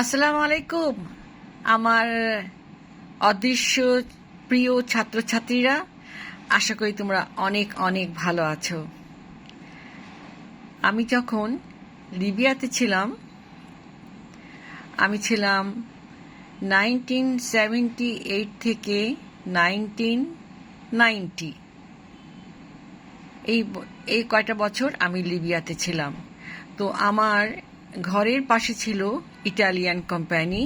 আসসালামু আলাইকুম আমার অদৃশ্য প্রিয় ছাত্রছাত্রীরা, আশা করি তোমরা অনেক অনেক ভালো আছো। আমি যখন লিবিয়াতে ছিলাম, আমি ছিলাম 1978 থেকে 1990, এই কয়টা বছর আমি লিবিয়াতে ছিলাম। তো আমার ঘরের পাশে ছিল ইটালিয়ান কোম্পানি।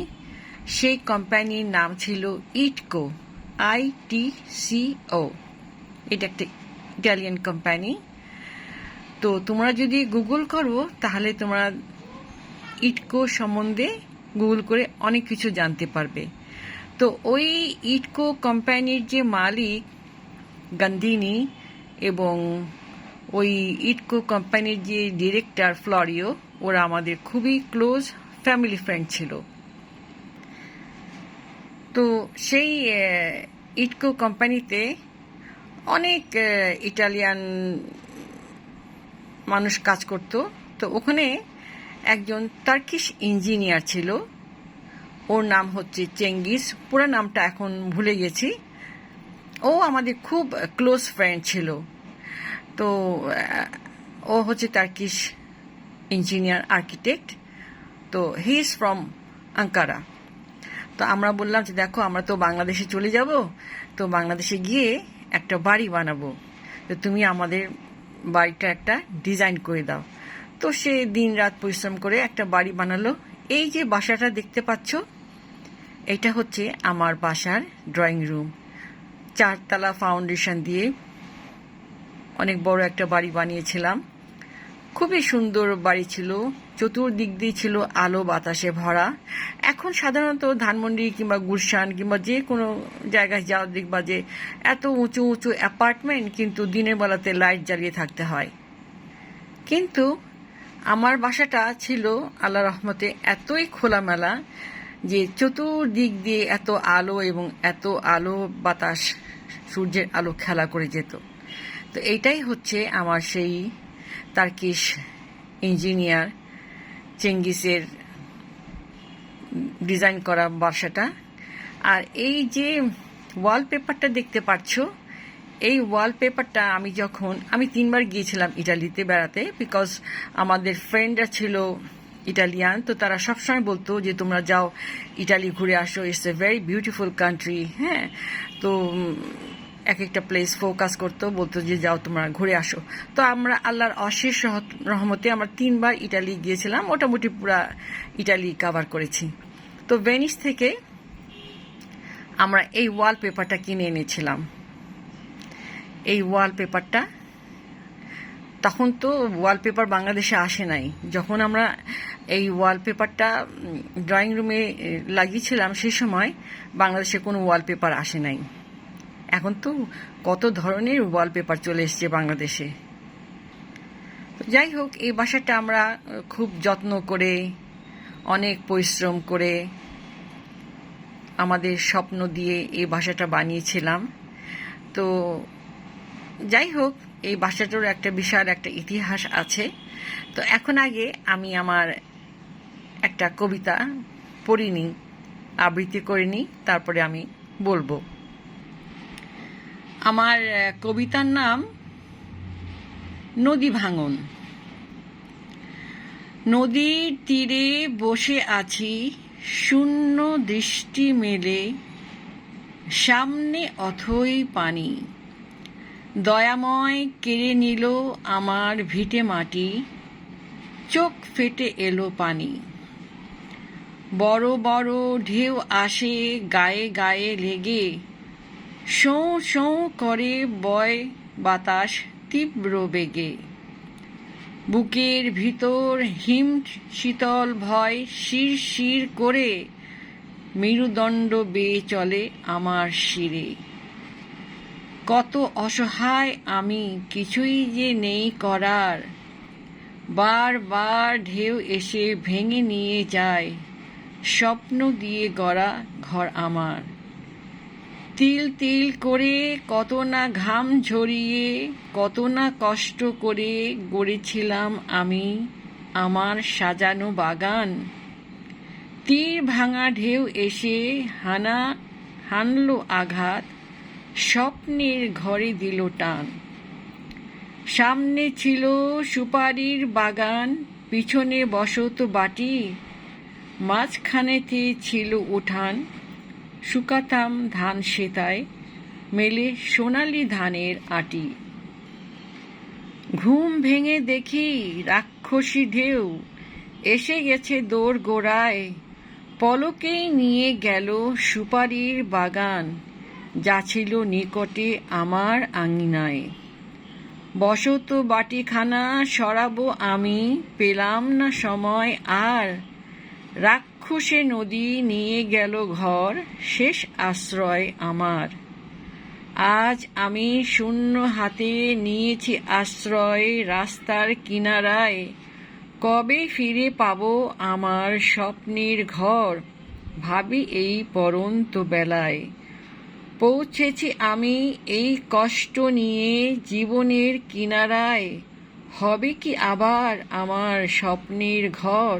সেই কোম্পানির নাম ছিল ইটকো, ITCO। এটা একটা ইটালিয়ান কোম্পানি। তো তোমরা যদি গুগল করো তাহলে তোমরা ইটকো সম্বন্ধে গুগল করে অনেক কিছু জানতে পারবে। তো ওই ইটকো কোম্পানির যে মালিক গান্দিনি এবং ওই ইটকো কোম্পানির যে ডিরেক্টর ফ্লোরিও, ওরা আমাদের খুবই ক্লোজ ফ্যামিলি ফ্রেন্ড ছিল। তো সেই ইটকো কোম্পানিতে অনেক ইটালিয়ান মানুষ কাজ করত। তো ওখানে একজন টার্কিশ ইঞ্জিনিয়ার ছিল, ওর নাম হচ্ছে চেঙ্গিস, পুরো নামটা এখন ভুলে গেছি। ও আমাদের খুব ক্লোজ ফ্রেন্ড ছিল। তো ও হচ্ছে টার্কিশ ইঞ্জিনিয়ার আর্কিটেক্ট। তো হি ইজ ফ্রম আঙ্কারা। তো আমরা বললাম যে দেখো, আমরা তো বাংলাদেশে চলে যাব, তো বাংলাদেশে গিয়ে একটা বাড়ি বানাবো, তো তুমি আমাদের বাড়িটা একটা ডিজাইন করে দাও। তো সে দিন রাত পরিশ্রম করে একটা বাড়ি বানালো। এই যে বাসাটা দেখতে পাচ্ছ, এটা হচ্ছে আমার বাসার ড্রয়িং রুম। 4 তলা ফাউন্ডেশন দিয়ে অনেক বড় একটা বাড়ি বানিয়েছিলাম। খুবই সুন্দর বাড়ি ছিল, চতুর্দিক দিয়ে ছিল আলো বাতাসে ভরা। এখন সাধারণত ধানমন্ডি কিংবা গুলশান কিংবা যে কোনো জায়গায় যাওয়া দেখবা যে এত উঁচু উঁচু অ্যাপার্টমেন্ট, কিন্তু দিনের বেলাতে লাইট জ্বালিয়ে থাকতে হয়। কিন্তু আমার বাসাটা ছিল আল্লাহ রহমতে এতই খোলামেলা যে চতুর্দিক দিয়ে এত আলো এবং এত আলো বাতাস, সূর্যের আলো খেলা করে যেত। তো এইটাই হচ্ছে আমার সেই টার্কিশ ইঞ্জিনিয়ার চেঙ্গিসের ডিজাইন করা বাসাটা। আর এই যে ওয়ালপেপারটা দেখতে পাচ্ছ, এই ওয়ালপেপারটা আমি 3বার গিয়েছিলাম ইটালিতে বেড়াতে, বিকজ আমাদের ফ্রেন্ডরা ছিল ইটালিয়ান। তো তারা সবসময় বলতো যে তোমরা যাও, ইটালি ঘুরে আসো, it's a very beautiful country. হ্যাঁ, তো এক একটা প্লেস ফোকাস করতো, বলতো যে যাও তোমরা ঘুরে আসো। তো আমরা আল্লাহর অশেষ রহমতে আমরা 3বার ইটালি গিয়েছিলাম, মোটামুটি পুরা ইটালি কভার করেছি। তো ভেনিস থেকে আমরা এই ওয়ালপেপারটা কিনে এনেছিলাম। এই ওয়ালপেপারটা, তখন তো ওয়ালপেপার বাংলাদেশে আসে নাই। যখন আমরা এই ওয়ালপেপারটা ড্রয়িং রুমে লাগিয়েছিলাম, সেই সময় বাংলাদেশে কোনো ওয়ালপেপার আসে নাই। এখন তো কত ধরনের ওয়ালপেপার চলে এসছে বাংলাদেশে। যাই হোক, এই বাসাটা আমরা খুব যত্ন করে, অনেক পরিশ্রম করে, আমাদের স্বপ্ন দিয়ে এই বাসাটা বানিয়েছিলাম। তো যাই হোক, এই বাসাটার একটা বিশাল একটা ইতিহাস আছে। তো এখন আগে আমি আমার একটা কবিতা পড়িনি, আবৃত্তি করিনি, তারপরে আমি বলবো। আমার কবিতার নাম নদী ভাঙন। নদীর তীরে বসে আছি, শূন্য দৃষ্টি মেলে, সামনে অথই পানি। দয়াময় কেড়ে নিল আমার ভিটে মাটি, চোখ ফেটে এলো পানি। বড় বড় ঢেউ আসে গায়ে গায়ে লেগে, শোঁ শোঁ করে বয় বাতাস তীব্র বেগে। বুকের ভিতর হিম শীতল ভয় শির শির করে, মেরুদণ্ড বেয়ে চলে আমার শিরে। কত অসহায় আমি, কিছুই যে নেই করার, বারবার ঢেউ এসে ভেঙে নিয়ে যায় স্বপ্ন দিয়ে গড়া ঘর আমার। তিল তিল করে কত না ঘাম ঝরিয়ে, কত না কষ্ট করে গড়েছিলাম আমি আমার সাজানো বাগান। তীর ভাঙা ঢেউ এসে হানলো আঘাত, স্বপ্নের ঘরে দিল টান। সামনে ছিল সুপারির বাগান, পিছনে বসত বাটি, মাঝখানেতে ছিল উঠান। শুকাতাম ধান সেতায়, মেলে সোনালি ধানের আটি। ঘুম ভেঙে দেখি রাক্ষসী ঢেউ এসে গেছে দোর গোড়ায়, পলকেই নিয়ে গেল সুপারির বাগান, যা ছিল নিকটে আমার আঙিনায়। বসত বাটিখানা সরাবো আমি, পেলাম না সময় আর। রাক্ষসে নদী নিয়ে গেল ঘর, শেষ আশ্রয় আমার। আজ আমি শূন্য হাতে নিয়েছি আশ্রয় রাস্তার কিনারায়। কবে ফিরে পাবো আমার স্বপ্নের ঘর, ভাবি এই পরন্ত বেলায়। পৌঁছেছি আমি এই কষ্ট নিয়ে জীবনের কিনারায়, হবে কি আবার আমার স্বপ্নের ঘর,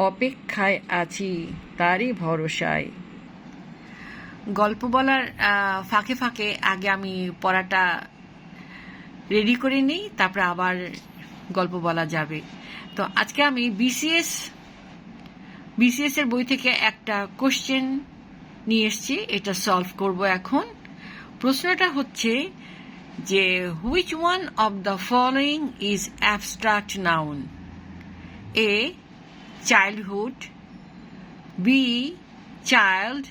অপেক্ষায় আছি তারই ভরসায়। গল্প বলার ফাঁকে ফাঁকে আগে আমি পড়াটা রেডি করে নিই, তারপরে আবার গল্প বলা যাবে। তো আজকে আমি বিসিএস এর বই থেকে একটা কোশ্চেন নিয়ে এসেছি, এটা সলভ করব এখন। প্রশ্নটা হচ্ছে যে which one of the following is abstract noun? A childhood, B child,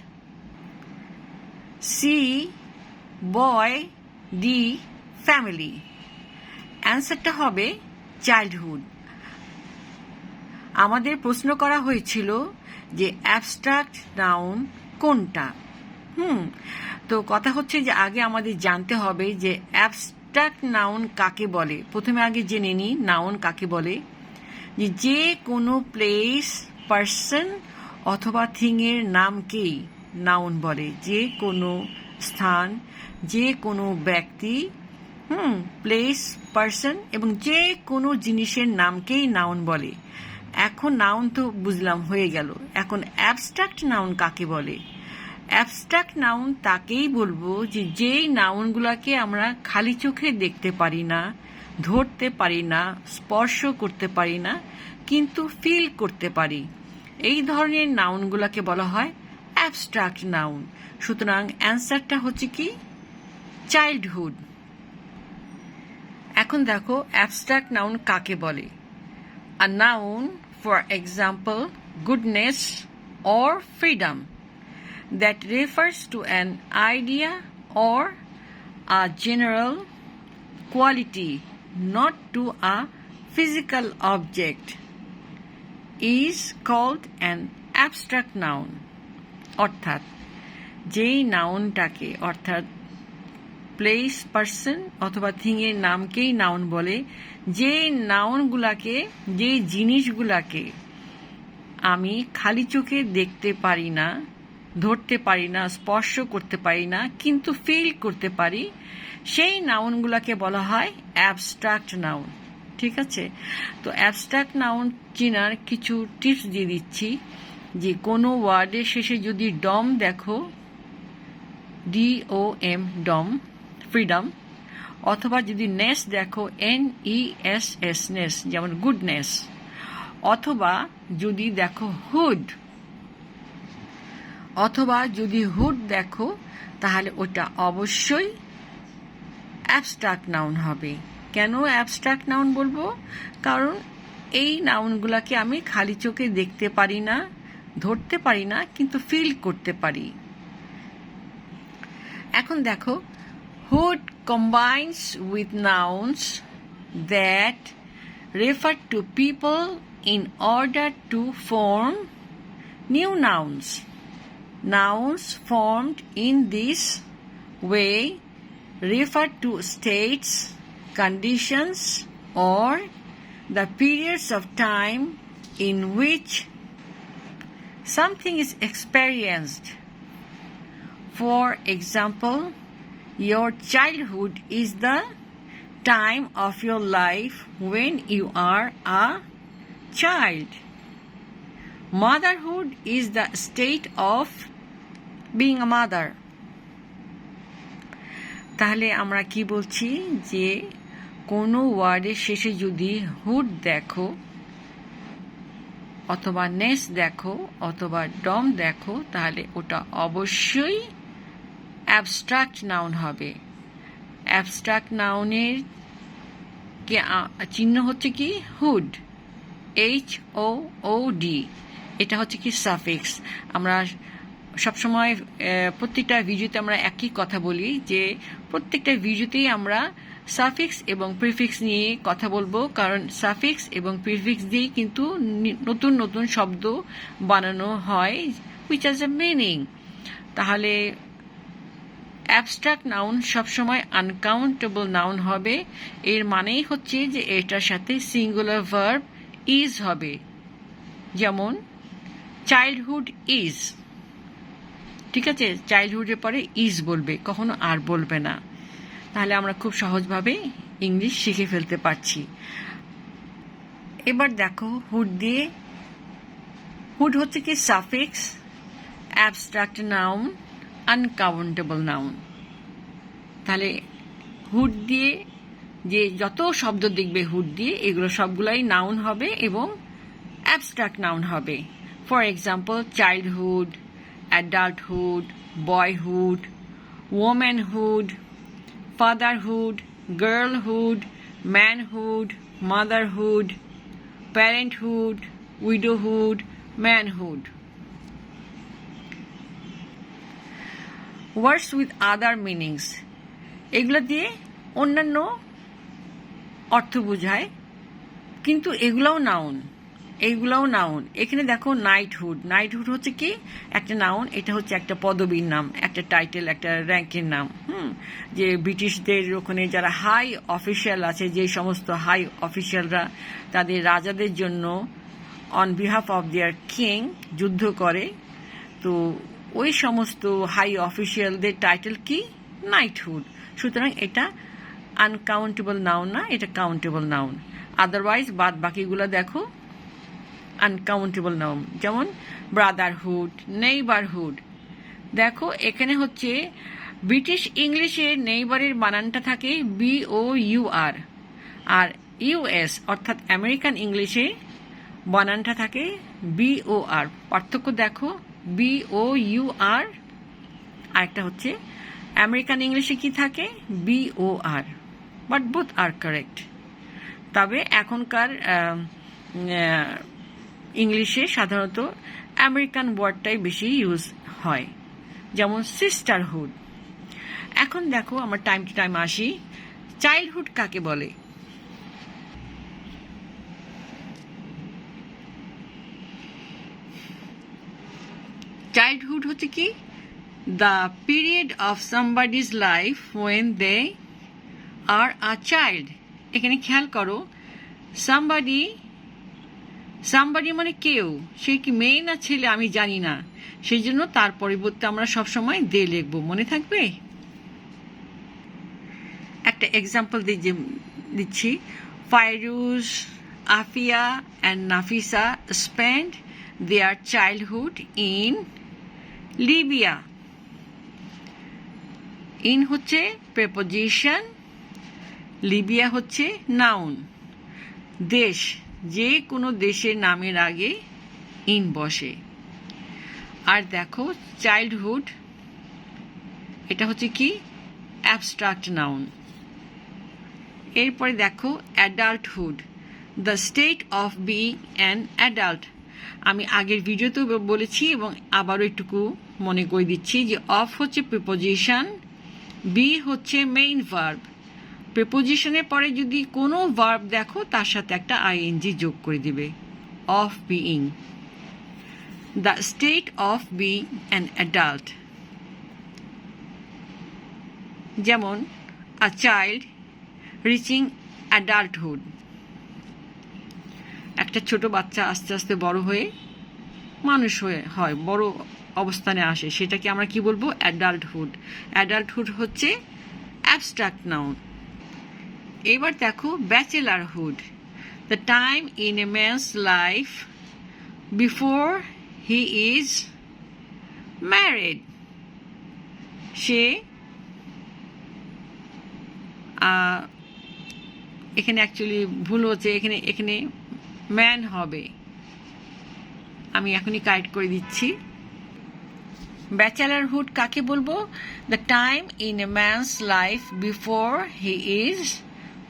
C boy, D family. অ্যান্সারটা হবে চাইল্ডহুড। আমাদের প্রশ্ন করা হয়েছিল যে অ্যাবস্ট্রাক্ট নাউন কোনটা। তো কথা হচ্ছে যে আগে আমাদের জানতে হবে যে অ্যাবস্ট্রাক্ট নাউন কাকে বলে। প্রথমে আগে জেনে নিই নাউন কাকে বলে। যে কোনো প্লেস, পার্সন অথবা থিংয়ের নামকেই নাউন বলে। যে কোনো স্থান, যে কোনো ব্যক্তি, প্লেস, পার্সন এবং যে কোনো জিনিসের নামকেই নাউন বলে। এখন নাউন তো বুঝলাম, হয়ে গেল। এখন অ্যাবস্ট্রাক্ট নাউন কাকে বলে? অ্যাবস্ট্রাক্ট নাউন তাকেই বলবো যে যেই নাউনগুলোকে আমরা খালি চোখে দেখতে পারি না, ধরতে পারি না, স্পর্শ করতে পারি না, কিন্তু ফিল করতে পারি। এই ধরনের নাউনগুলোকে বলা হয় অ্যাবস্ট্রাক্ট নাউন। সুতরাং অ্যান্সারটা হচ্ছে কি চাইল্ডহুড। এখন দেখো অ্যাবস্ট্রাক্ট নাউন কাকে বলে। A noun, for example, goodness or freedom, that refers to an idea or a general quality, not to a physical object, is called an abstract noun. অর্থাৎ যেই নাউনটাকে, অর্থাৎ প্লেস, পার্সন অথবা থিংয়ের নামকেই noun বলে, যে নাউনগুলাকে, যে জিনিসগুলাকে আমি খালি চোখে দেখতে পারি না, ধরতে পারি না, স্পর্শ করতে পারি না, কিন্তু ফিল করতে পারি, সেই নাউনগুলাকে বলা হয় অ্যাবস্ট্রাক্ট নাউন। ঠিক আছে? তো অ্যাবস্ট্রাক্ট নাউন চেনার কিছু টিপস দিয়ে দিচ্ছি। যে কোনো ওয়ার্ডের শেষে যদি ডম দেখো, DOM, ডম, ফ্রিডম, অথবা যদি নেস দেখো, NESS, নেস, যেমন গুডনেস, অথবা যদি দেখো হুড, অথবা যদি হুড দেখো, তাহলে ওটা অবশ্যই অ্যাবস্ট্রাক্ট নাউন হবে। কেন অ্যাবস্ট্রাক্ট নাউন বলবো? কারণ এই নাউনগুলোকে আমি খালি চোখে দেখতে পারি না, ধরতে পারি না, কিন্তু ফিল করতে পারি। এখন দেখো, hood combines with nouns that refer to people in order to form new nouns. Nouns formed in this way refer to states, conditions, or the periods of time in which something is experienced. For example, your childhood is the time of your life when you are a child. Motherhood is the state of being a mother. তাহলে আমরা কি বলছি যে কোনো ওয়ার্ডের শেষে যদি hood দেখো অথবা নেস দেখো অথবা ডম দেখো তাহলে ওটা অবশ্যই অ্যাবস্ট্রাক্ট নাউন হবে। অ্যাবস্ট্রাক্ট নাউনের চিহ্ন হচ্ছে কি হুড, HOOD। এটা হচ্ছে কি সাফিক্স। আমরা সবসময় প্রত্যেকটা ভিডিওতে আমরা একই কথা বলি যে প্রত্যেকটা ভিডিওতেই আমরা সাফিক্স এবং প্রিফিক্স নিয়ে কথা বলবো, কারণ সাফিক্স এবং প্রিফিক্স দিয়ে কিন্তু নতুন নতুন শব্দ বানানো হয় হুইচ হ্যাজ এ মিনিং। তাহলে অ্যাবস্ট্রাক্ট নাউন সবসময় আনকাউন্টেবল নাউন হবে। এর মানেই হচ্ছে যে এটার সাথে সিঙ্গুলার ভার্ব ইজ হবে, যেমন চাইল্ডহুড ইজ। ঠিক আছে, চাইল্ডহুডের পরে ইজ বলবে, কখনো আর বলবে না। তাহলে আমরা খুব সহজভাবে ইংলিশ শিখে ফেলতে পারছি। এবার দেখো হুড দিয়ে, হুড হচ্ছে কি suffix, abstract noun, uncountable noun. তাহলে হুড দিয়ে যে যত শব্দ দেখবে হুড দিয়ে, এগুলো সবগুলাই নাউন হবে এবং অ্যাবস্ট্রাক্ট নাউন হবে। For example childhood, adulthood, boyhood, womanhood, fatherhood, girlhood, manhood, motherhood, parenthood, widowhood, manhood. Words with other meanings, এগুলো দিয়ে অন্যান্য অর্থ বোঝায়, কিন্তু এগুলাও নাউন। এখানে দেখো নাইটহুড। নাইটহুড হচ্ছে কি একটা নাউন, এটা হচ্ছে একটা পদবীর নাম, একটা টাইটেল, একটা র্যাঙ্কের নাম। যে ব্রিটিশদের ওখানে যারা হাই অফিসিয়াল আছে, যে সমস্ত হাই অফিসিয়ালরা তাদের রাজাদের জন্য on behalf of their king যুদ্ধ করে, তো ওই সমস্ত হাই অফিসিয়ালদের টাইটেল কি নাইটহুড। সুতরাং এটা আনকাউন্টেবল নাউন না, এটা কাউন্টেবল নাউন। আদারওয়াইজ বাদ বাকিগুলো দেখো আনকাউন্টেবল নাউন, যেমন ব্রাদারহুড, নেইবারহুড। দেখো এখানে হচ্ছে ব্রিটিশ ইংলিশে নেইবারের বানানটা থাকে BOUR, আর US অর্থাৎ আমেরিকান ইংলিশে বানানটা থাকে BOR। পার্থক্য দেখো, BOUR আরেকটা হচ্ছে আমেরিকান ইংলিশে কি থাকে BOR, but both are correct. তবে এখনকার ইংলিশে সাধারণত আমেরিকান ওয়ার্ডটাই বেশি ইউজ হয়, যেমন সিস্টারহুড। এখন দেখো আমরা টাইম টু টাইম আসি, চাইল্ডহুড কাকে বলে? চাইল্ডহুড হচ্ছে কি the period of somebody's life when they are a child. এখানে খেয়াল করো, সামবাডি মানে কেউ, সে কি মেয়ে না ছেলে আমি জানি না, সেই জন্য তার পরিবর্তে আমরা সবসময় দে লিখবো, মনে থাকবে। একটা এক্সাম্পল দিচ্ছি, Fairuz, Afia and Nafisa spend their childhood in Libya. In হচ্ছে প্রেপোজিশন, লিবিয়া হচ্ছে নাউন। দেশ, যে কোনো দেশের নামের আগে ইন বসে। আর দেখো চাইল্ডহুড, এটা হচ্ছে কি অ্যাবস্ট্রাক্ট নাউন। এরপরে দেখো adulthood, the state of being an adult. আমি আগের ভিডিওতেও বলেছি এবং আবারও একটুকু মনে করে দিচ্ছি যে অফ হচ্ছে প্রিপোজিশন, বি হচ্ছে মেইন ভার্ব। প্রিপোজিশনের পরে যদি কোনো ভার্ব দেখো তার সাথে একটা ING যোগ করে দিবে, of being, the state of being an adult. যেমন আ চাইল্ড রিচিং অ্যাডাল্টহুড, একটা ছোট বাচ্চা আস্তে আস্তে বড় হয়ে মানুষ হয়, বড় অবস্থানে আসে, সেটাকে আমরা কি বলবো অ্যাডাল্টহুড। অ্যাডাল্টহুড হচ্ছে অ্যাবস্ট্রাক্ট নাউন। এবার দেখো bachelorhood, the time in a man's life before he is married. সে এখানে অ্যাকচুয়ালি ভুল হচ্ছে, এখানে ম্যান হবে, আমি এখনই কারেক্ট করে দিচ্ছি। ব্যাচেলারহুড কাকে বলবো? The time in a man's life before he is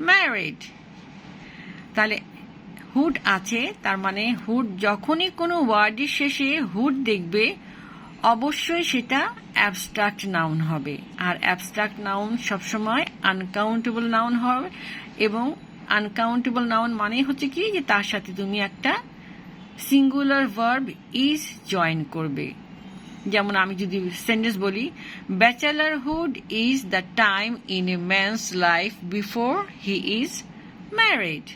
married. তাহলে হুড আছে, তার মানে হুড, যখনই কোনো ওয়ার্ডের শেষে হুড দেখবে অবশ্যই সেটা অ্যাবস্ট্রাক্ট নাউন হবে। আর অ্যাবস্ট্রাক্ট নাউন সবসময় আনকাউন্টেবল নাউন হবে, এবং আনকাউন্টেবল নাউন মানে হচ্ছে কি, যে তার সাথে তুমি একটা সিঙ্গুলার ভার্ব ইজ জয়েন করবে। যেমন আমি যদি সেন্টেন্স বলি, bachelorhood is the time in a man's life before he is married.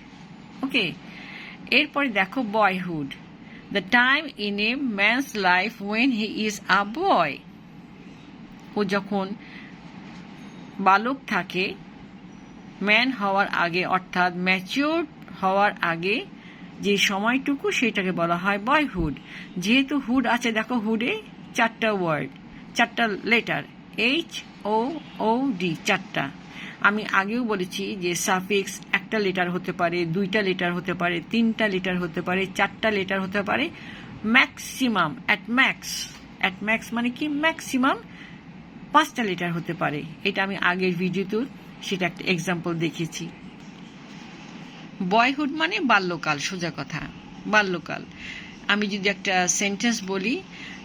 Okay, এরপরে দেখো boyhood, the time in a man's life when he is a boy. ও যখন বালক থাকে, ম্যান হওয়ার আগে, অর্থাৎ ম্যাচিওর হওয়ার আগে যে সময়টুকু, সেটাকে বলা হয় বয়হুড। যেহেতু হুড আছে, দেখো হুডে 4টা ওয়ার্ড, 4টা লেটার, HOOD, 4টা। আমি আগেও বলেছি যে সাফিক্স 1টা লেটার হতে পারে, 2টা লেটার হতে পারে, 3টা লেটার হতে পারে, 4টা লেটার হতে পারে, ম্যাক্সিমাম অ্যাট ম্যাক্স মানে কি, ম্যাক্সিমাম 5টা লেটার হতে পারে। এটা আমি আগের ভিডিওতে সেটা একটা এক্সাম্পল দেখিয়েছি। বয়হুড মানে বাল্যকাল, সোজা কথা, বাল্যকাল। আমি যদি একটা সেন্টেন্স বলি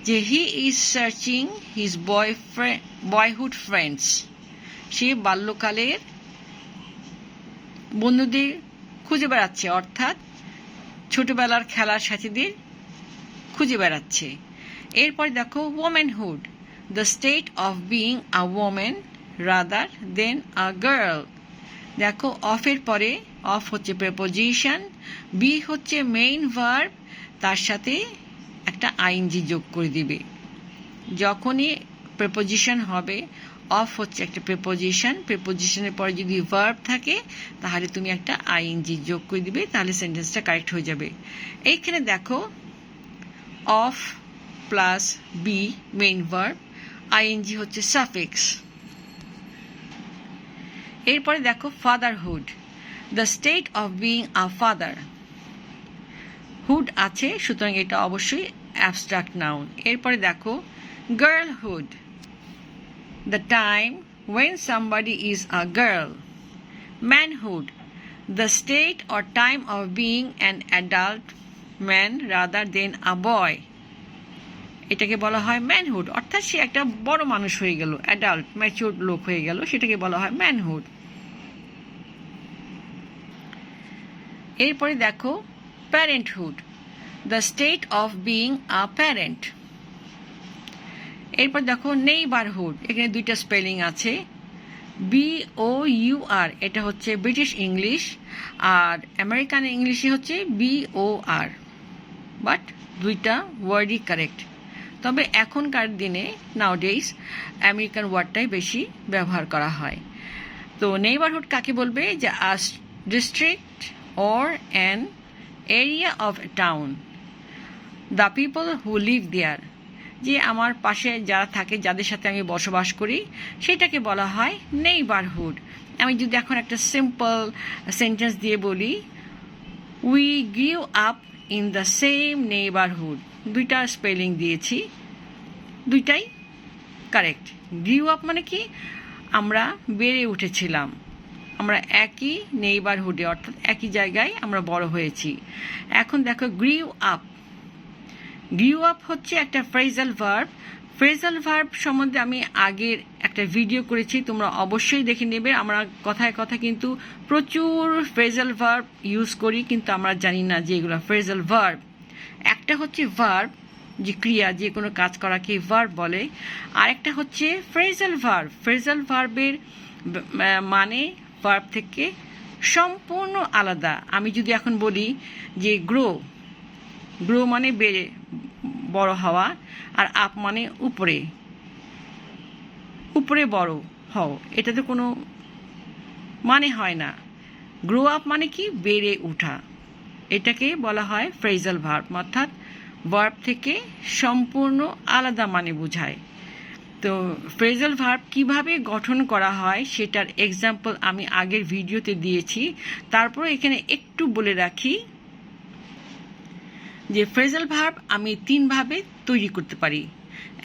যে he is searching his boyhood friends, সে বাল্যকালের বন্ধুদের খুঁজে বেড়াচ্ছে, অর্থাৎ ছোটবেলার খেলার সাথীদের খুঁজে বেড়াচ্ছে। এরপর দেখো ওমেনহুড, the state of being a women rather than a girl. দেখো অফের পরে, অফ হচ্ছে প্রেপোজিশন, বি হচ্ছে মেইন ভার্ব, তার সাথে একটা আইএনজি যোগ করে দিবে। যখনই প্রেপোজিশন হবে, অফ হচ্ছে একটা প্রেপোজিশনের পরে যদি ভার্ব থাকে, তাহলে তুমি একটা আইএনজি যোগ করে দিবে, তাহলে সেন্টেন্সটা কারেক্ট হয়ে যাবে। এইখানে দেখো of plus be main verb, ING হচ্ছে সাফিক্স। এরপরে দেখো fatherhood, the state of being a father. Hood আছে, সুতরাং এটা অবশ্যই অ্যাবস্ট্রাক্ট নাউন। এরপরে দেখো girlhood, the time when somebody is a girl. Manhood, the state or time of being an adult man rather than a boy. এটাকে বলা হয় manhood, অর্থাৎ সে একটা বড় মানুষ হয়ে গেল, অ্যাডাল্ট ম্যাচিউর লোক হয়ে গেল, সেটাকে বলা হয় ম্যানহুড। এরপরে দেখো parenthood, the state of being a parent. এরপর দেখো নেইবারহুড, এখানে 2টা স্পেলিং আছে, BOUR, এটা হচ্ছে ব্রিটিশ ইংলিশ, আর আমেরিকান ইংলিশে হচ্ছে BOR, বাট 2টা ওয়ার্ডই কারেক্ট। তবে এখনকার দিনে নাওডেইজ আমেরিকান ওয়ার্ডটাই বেশি ব্যবহার করা হয়। তো নেইবারহুড কাকে বলবে? যে আ district or an area of a town, the people who live there, যে আমার পাশে যারা থাকে, যাদের সাথে আমি বসবাস করি, সেটাকে বলা হয় নেইবারহুড। আমি যদি এখন একটা সিম্পল সেন্টেন্স দিয়ে বলি, we grew up in the same neighbourhood, 2টা স্পেলিং দিয়েছি, 2টাই কারেক্ট। গ্রিউ আপ মানে কি, আমরা বেড়ে উঠেছিলাম, আমরা একই নেইবারহুডে, অর্থাৎ একই জায়গায় আমরা বড় হয়েছি। এখন দেখো গ্রিউ আপ, গ্রিউ আপ হচ্ছে একটা ফ্রেজাল ভার্ব। ফ্রেজাল ভার্ব সম্বন্ধে আমি আগের একটা ভিডিও করেছি, তোমরা অবশ্যই দেখে নেবে। আমরা কথায় কথা কিন্তু প্রচুর ফ্রেজাল ভার্ব ইউজ করি, কিন্তু আমরা জানি না যে এগুলো ফ্রেজাল ভার্ব। একটা হচ্ছে ভার্ব, যে ক্রিয়া, যে কোনো কাজ করাকে ভার্ব বলে, আর একটা হচ্ছে ফ্রেজাল ভার্ব। ফ্রেজাল ভার্বের মানে ভার্ব থেকে সম্পূর্ণ আলাদা। আমি যদি এখন বলি যে গ্রো, গ্রো মানে বেড়ে বড় হওয়া, আর আপ মানে উপরে, উপরে বড় হও, এটাতে কোনো মানে হয় না। গ্রো আপ মানে কি, বেড়ে ওঠা, এটাকে বলা হয় ফ্রেজাল ভার্ব, অর্থাৎ ভার্ব থেকে সম্পূর্ণ আলাদা মানে বোঝায়। তো ফ্রেজাল ভার্ব কিভাবে গঠন করা হয় সেটার এক্সাম্পল আমি আগের ভিডিওতে দিয়েছি। তারপর এখানে একটু বলে রাখি যে ফ্রেজাল ভার্ব আমি 3 ভাবে তৈরি করতে পারি।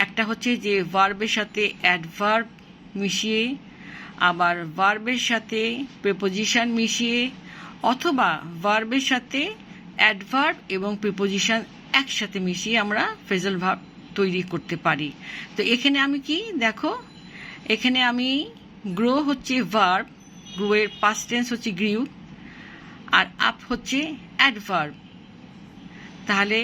একটা হচ্ছে যে ভার্বের সাথে অ্যাডভার্ব মিশিয়ে, আবার ভার্বের সাথে প্রিপোজিশন মিশিয়ে, অথবা ভার্বের সাথে অ্যাডভার্ব এবং প্রিপোজিশন একসাথে মিশিয়ে আমরা ফ্রেজাল ভার্ব তৈরি করতে পারি। তো এখানে আমি কি দেখো, এখানে আমি গ্রো হচ্ছে ভার্ব, গ্রো এর পাস্ট টেন্স হচ্ছে গ্রিউ, আর আপ হচ্ছে অ্যাডভার্ব। তাহলে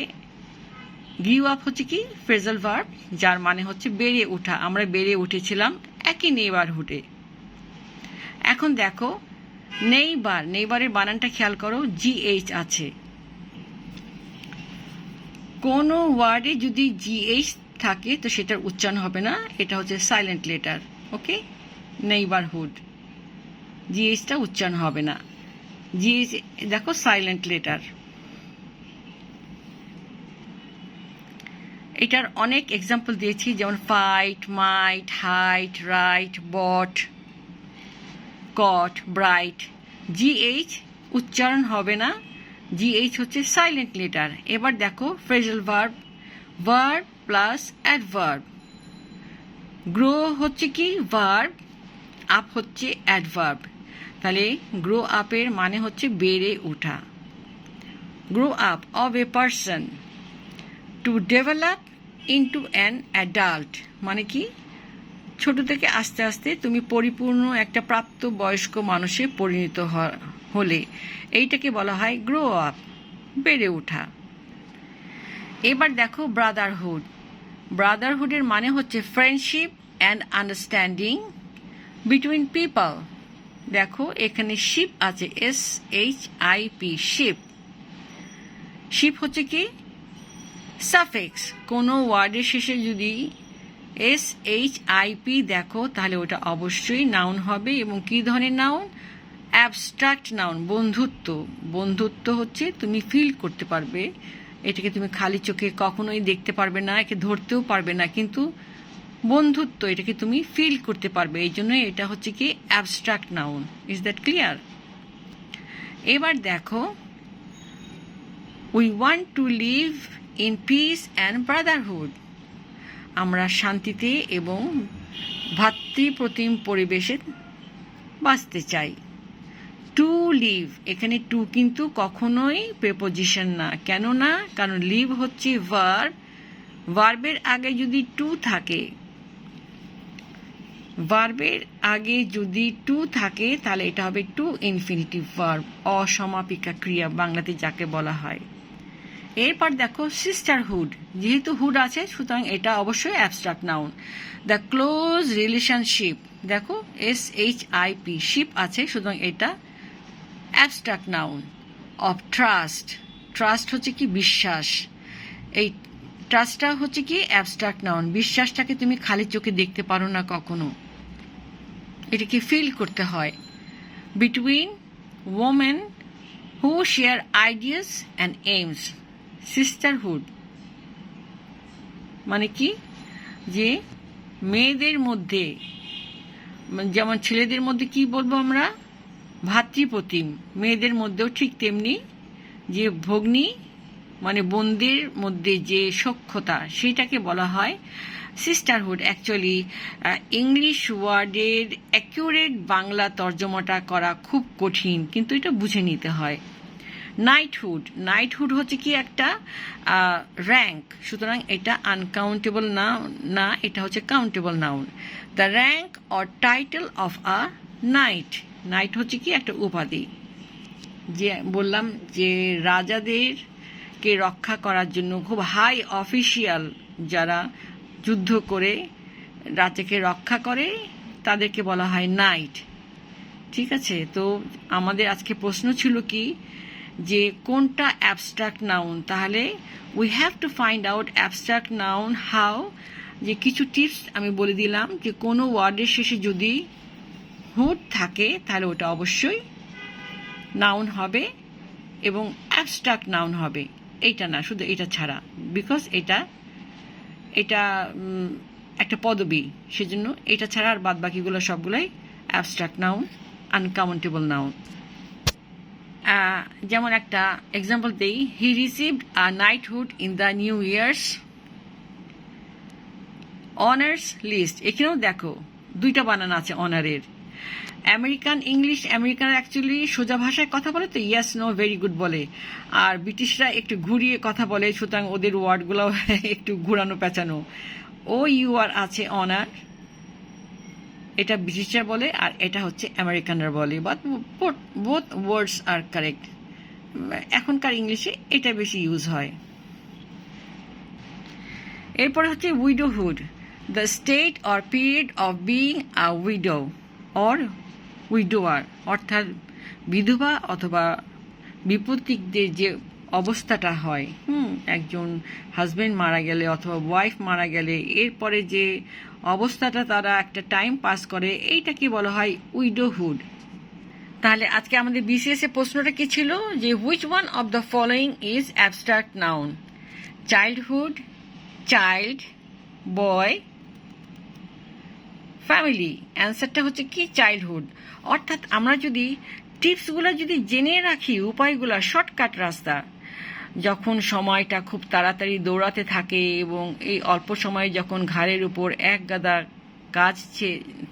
গ্রিউ আপ হচ্ছে কি ফ্রেজাল ভার্ব, যার মানে হচ্ছে বেড়ে ওঠা। আমরা বেড়ে উঠেছিলাম একই নেইবারহুডে। এখন দেখো নেইবার, নেইবারের বানানটা খেয়াল করো, জিএইচ আছে। কোনো ওয়ার্ডে যদি জিএইচ থাকে তো সেটার উচ্চারণ হবে না, এটা হচ্ছে সাইলেন্ট লেটার। ওকে, নেইবারহুড, জিএইচটা উচ্চারণ হবে না। জিএইচ দেখো সাইলেন্ট লেটার। এটার অনেক এক্সাম্পল দিয়েছি, যেমন ফাইট, মাইট, হাইট, রাইট, বট, কট, ব্রাইট। জিএইচ উচ্চারণ হবে না, জিএইচ হচ্ছে সাইলেন্ট লেটার। এবার দেখো phrasal verb, verb plus adverb. Grow হচ্ছে কি ভার্ব, আপ হচ্ছে অ্যাডভার্ব। তাহলে গ্রো আপের মানে হচ্ছে বেড়ে ওঠা। Grow up of a person, to develop into an adult, মানে কি ছোট থেকে আস্তে আস্তে তুমি পরিপূর্ণ একটা প্রাপ্ত বয়স্ক মানুষে পরিণত হলে এইটাকে বলা হয় গ্রো আপ, বেড়ে ওঠা। এবার দেখো ব্রাদারহুড, ব্রাদারহুডের মানে হচ্ছে friendship and understanding between people. দেখো এখানে শিপ আছে, SHIP, শিপ। শিপ হচ্ছে কি সাফিক্স। কোনো ওয়ার্ডের শেষে যদি SHIP দেখো তাহলে ওটা অবশ্যই নাউন হবে। এবং কি ধরনের নাউন? অ্যাবস্ট্রাক্ট নাউন, বন্ধুত্ব। বন্ধুত্ব হচ্ছে তুমি ফিল করতে পারবে, এটাকে তুমি খালি চোখে কখনোই দেখতে পারবে না, একে ধরতেও পারবে না, কিন্তু বন্ধুত্ব এটাকে তুমি ফিল করতে পারবে, এই জন্য এটা হচ্ছে কি abstract noun. Is that clear? এবার দেখো we want to live in peace and Brotherhood, আমরা শান্তিতে এবং ভ্রাতৃপ্রতিম পরিবেশে বাঁচতে চাই। টু লিভ, এখানে টু কিন্তু কখনোই প্রিপোজিশন না। কেন না? কারণ লিভ হচ্ছে ভার্ব, ভার্বের আগে যদি টু থাকে, ভার্বের আগে যদি টু থাকে তাহলে এটা হবে টু ইনফিনিটিভ ভার্ব, অসমাপিকা ক্রিয়া বাংলাতে যাকে বলা হয়। এরপর দেখো সিস্টারহুড, যেহেতু হুড আছে সুতরাং এটা অবশ্যই abstract noun. The close relationship, দেখো SHIP, শিপ আছে সুতরাং এটা abstract noun. Of trust, trust হচ্ছে কি বিশ্বাস, এই ট্রাস্টটা হচ্ছে কি অ্যাবস্ট্রাক্ট নাউন। বিশ্বাসটাকে তুমি খালি চোখে দেখতে পারো না কখনো, এটাকে ফিল করতে হয়। Between women who share ideas and AIIMS, sisterhood মানে কি যে মেয়েদের মধ্যে, যেমন ছেলেদের মধ্যে কি বলবো আমরা ভ্রাতৃপ্রতিম, মেয়েদের মধ্যেও ঠিক তেমনি যে ভগ্নী মানে বোনদের মধ্যে যে সখ্যতা সেটাকে বলা হয় সিস্টারহুড। অ্যাকচুয়ালি ইংলিশ ওয়ার্ডের অ্যাকিউরেট বাংলা তর্জমাটা করা খুব কঠিন, কিন্তু এটা বুঝে নিতে হয়। নাইটহুড, নাইটহুড হচ্ছে কি একটা র্যাঙ্ক, সুতরাং এটা আনকাউন্টেবল না, এটা হচ্ছে countable noun. The rank or title of a night, night হচ্ছে কি একটা উপাধি। যে বললাম যে রাজাদেরকে রক্ষা করার জন্য খুব হাই অফিসিয়াল যারা যুদ্ধ করে রাজাকে রক্ষা করে তাদেরকে বলা হয় নাইট। ঠিক আছে, তো আমাদের আজকে প্রশ্ন ছিল কি যে কোনটা অ্যাবস্ট্রাক্ট নাউন, তাহলে we have to find out abstract noun how. যে কিছু টিপস আমি বলে দিলাম, যে কোনো ওয়ার্ডের শেষে যদি হুড থাকে তাহলে ওটা অবশ্যই নাউন হবে এবং অ্যাবস্ট্রাক্ট নাউন হবে। এইটা না, শুধু এটা ছাড়া, বিকজ এটা এটা একটা পদবি, সেজন্য এটা ছাড়া আর বাদ বাকিগুলো সবগুলোই অ্যাবস্ট্রাক্ট নাউন, আনকাউন্টেবল নাউন। যেমন একটা এক্সাম্পল দেই, he received a knighthood in the new year's honours list. এখানেও দেখো দুইটা বানান আছে অনারের। আমেরিকান ইংলিশ, আমেরিকানরা অ্যাকচুয়ালি সোজা ভাষায় কথা বলে তো ইয়েস নো ভেরি গুড বলে, আর ব্রিটিশরা একটু ঘুরিয়ে কথা বলে, সুতরাং ওদের ওয়ার্ডগুলো একটু ঘুরানো পেঁচানো। ও ইউ আর আছে অনার, এটা ব্রিটিশরা বলে, আর এটা হচ্ছে আমেরিকানরা বলে, but both words are correct. এখনকার ইংলিশে এটা বেশি ইউজ হয়। এরপরে হচ্ছে widowhood, the state or period of being a widow or widower, অর্থাৎ বিধবা অথবা বিপত্তিকদের যে অবস্থাটা হয়, একজন হাজব্যান্ড মারা গেলে অথবা ওয়াইফ মারা গেলে এরপরে যে অবস্থাটা তারা একটা টাইম পাস করে, এইটাকে বলা হয় উইডোহুড। তাহলে আজকে আমাদের বিসিএস এর প্রশ্নটা কি ছিল, যে which one of the following is abstract noun? Childhood, child, boy, family. অ্যান্সারটা হচ্ছে কি চাইল্ডহুড। অর্থাৎ আমরা যদি টিপসগুলো যদি জেনে রাখি, উপায়গুলো, শর্টকাট রাস্তা, যখন সময়টা খুব তাড়াতাড়ি দৌড়াতে থাকে এবং এই অল্প সময়ে যখন ঘাড়ের উপর এক গাদা কাজ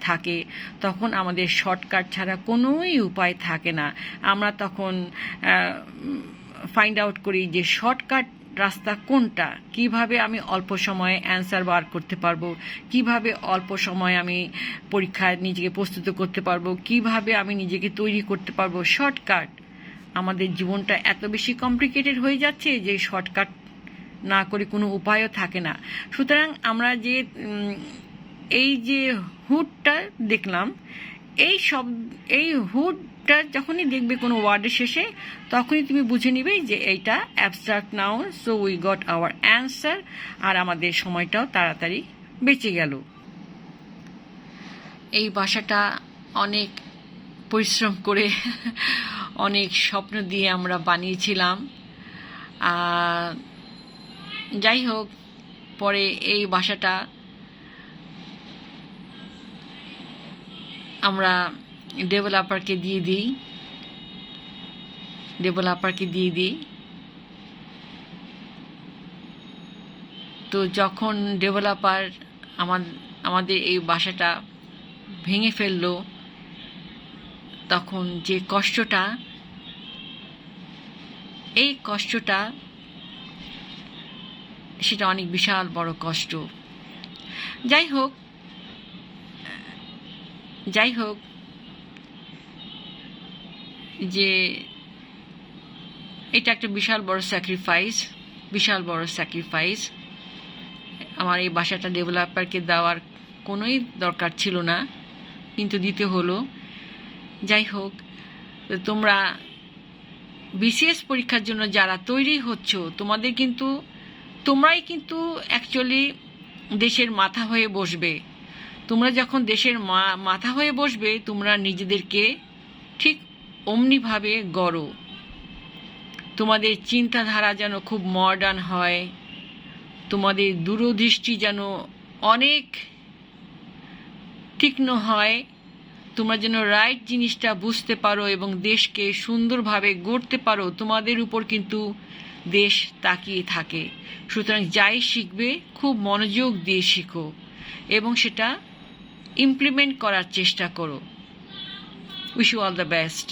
থাকে, তখন আমাদের শর্টকাট ছাড়া কোনোই উপায় থাকে না। আমরা তখন ফাইন্ড আউট করি যে শর্টকাট রাস্তা কোনটা, কিভাবে আমি অল্প সময়ে অ্যান্সার বার করতে পারবো, কিভাবে অল্প সময়ে আমি পরীক্ষায় নিজেকে প্রস্তুত করতে পারবো, কিভাবে আমি নিজেকে তৈরি করতে পারবো। শর্টকাট, আমাদের জীবনটা এত বেশি কমপ্লিকেটেড হয়ে যাচ্ছে যে শর্টকাট না করে কোনো উপায়ও থাকে না। সুতরাং আমরা যে এই যে হুডটা দেখলাম, এই হুডটা যখনই দেখবে কোনো ওয়ার্ডের শেষে, তখনই তুমি বুঝে নিবে যে এইটা abstract noun. So we got our answer, আর আমাদের সময়টাও তাড়াতাড়ি বেঁচে গেল। এই ভাষাটা অনেক পরিশ্রম করে, অনেক স্বপ্ন দিয়ে আমরা বানিয়েছিলাম। যাই হোক, পরে এই ভাষাটা আমরা ডেভেলপারকে দিয়ে দিই। তো যখন ডেভেলপার আমাদের এই ভাষাটা ভেঙে ফেললো, তখন যে কষ্টটা, এই কষ্টটা সেটা অনেক বিশাল বড় কষ্ট। যাই হোক যে এটা একটা বিশাল বড় স্যাক্রিফাইস। আমার এই ভাষাটা ডেভেলপারকে দেওয়ার কোনোই দরকার ছিল না, কিন্তু দিতে হলো। যাই হোক, তোমরা বিসিএস পরীক্ষার জন্য যারা তৈরি হচ্ছ, তোমরাই কিন্তু অ্যাকচুয়ালি দেশের মাথা হয়ে বসবে। তোমরা যখন দেশের মাথা হয়ে বসবে, তোমরা নিজেদেরকে ঠিক অমনিভাবে গড়ো। তোমাদের চিন্তাধারা যেন খুব মডার্ন হয়, তোমাদের দূরদৃষ্টি যেন অনেক তীক্ষ্ণ হয়, তোমরা যেন রাইট জিনিসটা বুঝতে পারো এবং দেশকে সুন্দরভাবে গড়তে পারো। তোমাদের উপর কিন্তু দেশ তাকিয়ে থাকে। সুতরাং যাই শিখবে খুব মনোযোগ দিয়ে শিখো এবং সেটা ইমপ্লিমেন্ট করার চেষ্টা করো। Wish you all the best.